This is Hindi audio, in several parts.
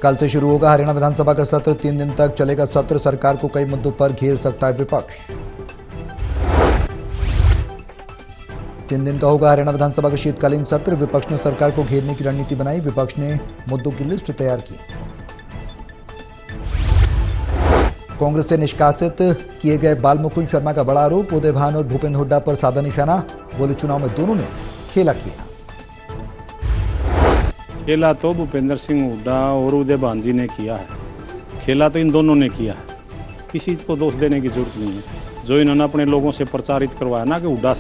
कल से शुरू होगा हरियाणा विधानसभा का सत्र। 3 दिन तक चलेगा सत्र। सरकार को कई मुद्दों पर घेर सकता है विपक्ष। 3 दिन का होगा हरियाणा विधानसभा का शीतकालीन सत्र। विपक्ष ने सरकार को घेरने की रणनीति बनाई। विपक्ष ने मुद्दों की लिस्ट तैयार की। कांग्रेस से निष्कासित किए गए बाल मुकुंद शर्मा का बड़ा आरोप। उदय भान और भूपेंद्र हुड्डा पर साधा निशाना। बोले चुनाव में दोनों ने खेला किया। खेला तो भूपेंद्र सिंह हुड्डा और उदय भान जी ने किया है। खेला तो इन दोनों ने किया है। किसी को दोष देने की जरूरत नहीं है। जो इन्होंने अपने लोगों से प्रचारित करवाया ना कि हुड्डा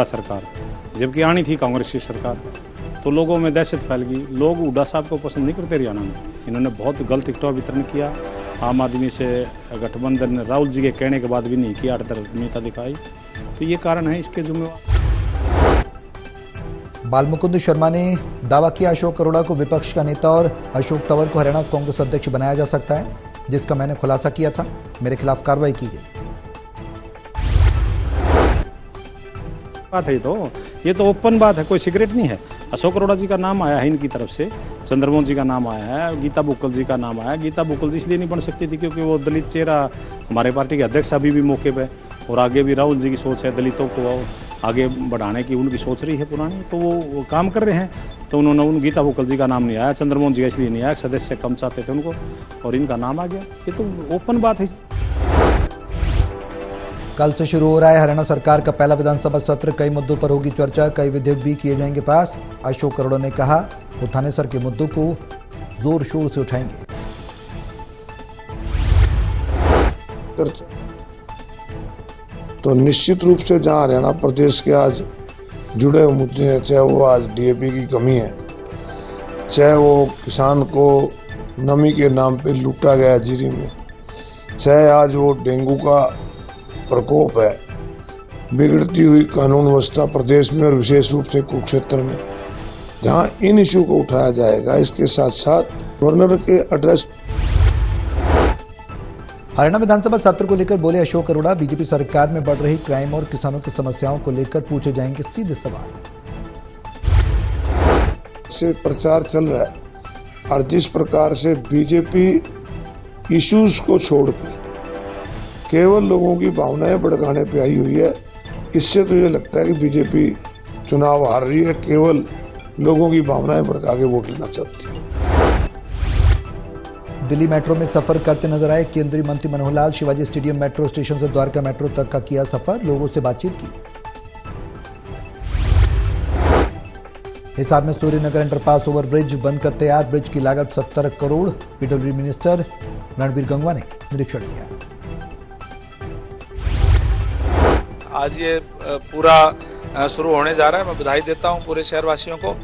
सरकार, जबकि आनी थी कांग्रेस की सरकार, तो लोगों में दहशत फैल गई। लोग हुड्डा साहब को पसंद नहीं करते हरियाणा में। इन्होंने बहुत गलत टिकटों वितरण किया। आम आदमी से गठबंधन राहुल जी के कहने के बाद भी नहीं किया, आड़तरमीता दिखाई। तो ये कारण है इसके जिम्मेवार। बाल मुकुंद शर्मा ने दावा किया अशोक अरोड़ा को विपक्ष का नेता और अशोक तंवर को हरियाणा कांग्रेस अध्यक्ष बनाया जा सकता है, जिसका मैंने खुलासा किया था। मेरे खिलाफ कार्रवाई की गई। बात है ये तो ओपन बात है, कोई सीक्रेट नहीं है। अशोक अरोड़ा जी का नाम आया है इनकी तरफ से, चंद्रमोहन जी का नाम आया है, गीता बुक्कल जी का नाम आया। गीता बुक्कल जी इसलिए नहीं बन सकती थी क्योंकि वो दलित चेहरा, हमारे पार्टी के अध्यक्ष अभी भी मौके पे, और आगे भी राहुल जी की सोच है दलितों को आगे बढ़ाने की, उनकी सोच रही है पुरानी, तो वो काम कर रहे हैं। तो उन्होंने उन गीता बुक्कल जी का नाम नहीं आया, चंद्रमोहन जी का इसलिए नहीं आया, सदस्य कम चाहते थे उनको, और इनका नाम आ गया। ये तो ओपन बात है। कल से शुरू हो रहा है हरियाणा सरकार का पहला विधानसभा सत्र। कई मुद्दों पर होगी चर्चा। कई विधेयक भी किए जाएंगे पास। अशोक अरोड़ा ने कहा उठाने सर के मुद्दों को जोर शोर से उठाएंगे। तो निश्चित रूप से जहां हरियाणा प्रदेश के आज जुड़े हुए मुद्दे हैं, चाहे वो आज डीएपी की कमी है, चाहे वो किसान को नमी के नाम पे लूटा गया जीरी में, चाहे आज वो डेंगू का प्रकोप है, बिगड़ती हुई कानून व्यवस्था प्रदेश में और विशेष रूप से कुरुक्षेत्र में, जहां इन इशू को उठाया जाएगा। इसके साथ साथ गवर्नर के एड्रेस। हरियाणा विधानसभा सत्र को लेकर बोले अशोक अरोड़ा, बीजेपी सरकार में बढ़ रही क्राइम और किसानों की समस्याओं को लेकर पूछे जाएंगे सीधे सवाल। से प्रचार चल रहा है और जिस प्रकार से बीजेपी इश्यूज को छोड़कर केवल लोगों की भावनाएं भड़काने पे आई हुई है, इससे तो ये लगता है कि बीजेपी चुनाव हार रही है, केवल लोगों की भावनाएं भड़का के वोट लेना चाहती है। दिल्ली मेट्रो में सफर करते नजर आए केंद्रीय मंत्री Manohar Lal. Shivaji stadium metro station से द्वारका मेट्रो तक का किया सफर। लोगों से बातचीत की। हिसार में सूर्यनगर अंडरपास ओवरब्रिज बनकर तैयार। ब्रिज की लागत 70 करोड़। पीडब्ल्यूडी मिनिस्टर रणबीर गंगवा ने निरीक्षण किया। आज ये पूरा शुरू होने जा रहा है। मैं बधाई देता हूं पूरे शहरवासियों को।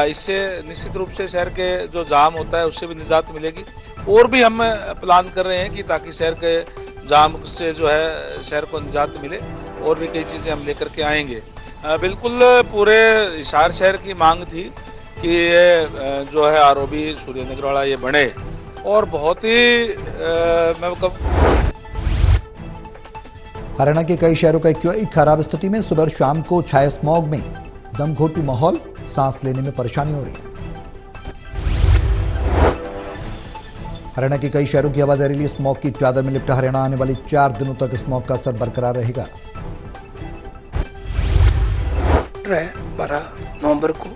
इससे निश्चित रूप से शहर के जो जाम होता है उससे भी निजात मिलेगी। और भी हम प्लान कर रहे हैं कि ताकि शहर के जाम से जो है शहर को निजात मिले, और भी कई चीज़ें हम लेकर के आएंगे। बिल्कुल पूरे हिसार शहर की मांग थी कि ये जो है आरओबी सूर्यनगर वाला ये बने, और बहुत ही हरियाणा के कई शहरों का क्यों खराब स्थिति में। सुबह शाम को छाए स्मॉग में दमघोटू माहौल। सांस लेने में परेशानी हो रही है। हरियाणा के कई शहरों की हवा जहरीली। स्मॉग की चादर में लिपटा हरियाणा। आने वाली 4 दिनों तक स्मॉग का असर बरकरार रहेगा। 12 नवंबर को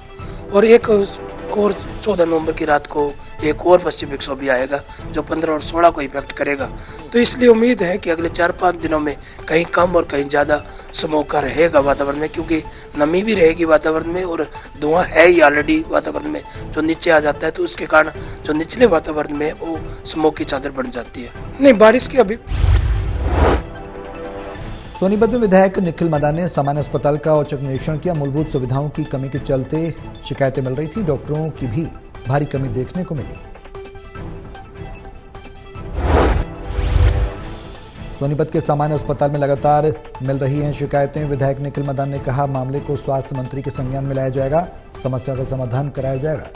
और 14 नवंबर की रात को एक और पश्चिम विक्षोभ भी आएगा जो 15 और 16 को इफेक्ट करेगा। तो इसलिए उम्मीद है कि अगले 4-5 दिनों में कहीं कम और कहीं ज़्यादा स्मोक का रहेगा वातावरण में, क्योंकि नमी भी रहेगी वातावरण में और धुआं है ही ऑलरेडी वातावरण में जो नीचे आ जाता है, तो उसके कारण जो निचले वातावरण में वो स्मोक की चादर बढ़ जाती है। नहीं, बारिश की अभी। सोनीपत में विधायक निखिल मदान ने सामान्य अस्पताल का औचक निरीक्षण किया। मूलभूत सुविधाओं की कमी के चलते शिकायतें मिल रही थी। डॉक्टरों की भी भारी कमी देखने को मिली। सोनीपत के सामान्य अस्पताल में लगातार मिल रही हैं शिकायतें। विधायक निखिल मदान ने कहा मामले को स्वास्थ्य मंत्री के संज्ञान में लाया जाएगा, समस्या का समाधान कराया जाएगा।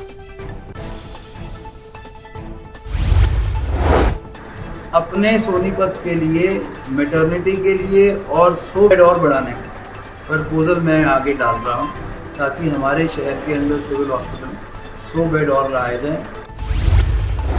अपने सोनीपत के लिए मैटरनिटी के लिए और 100 बेड और बढ़ाने का प्रपोजल मैं आगे डाल रहा हूं, ताकि हमारे शहर के अंदर सिविल हॉस्पिटल 100 बेड और लाए जाएं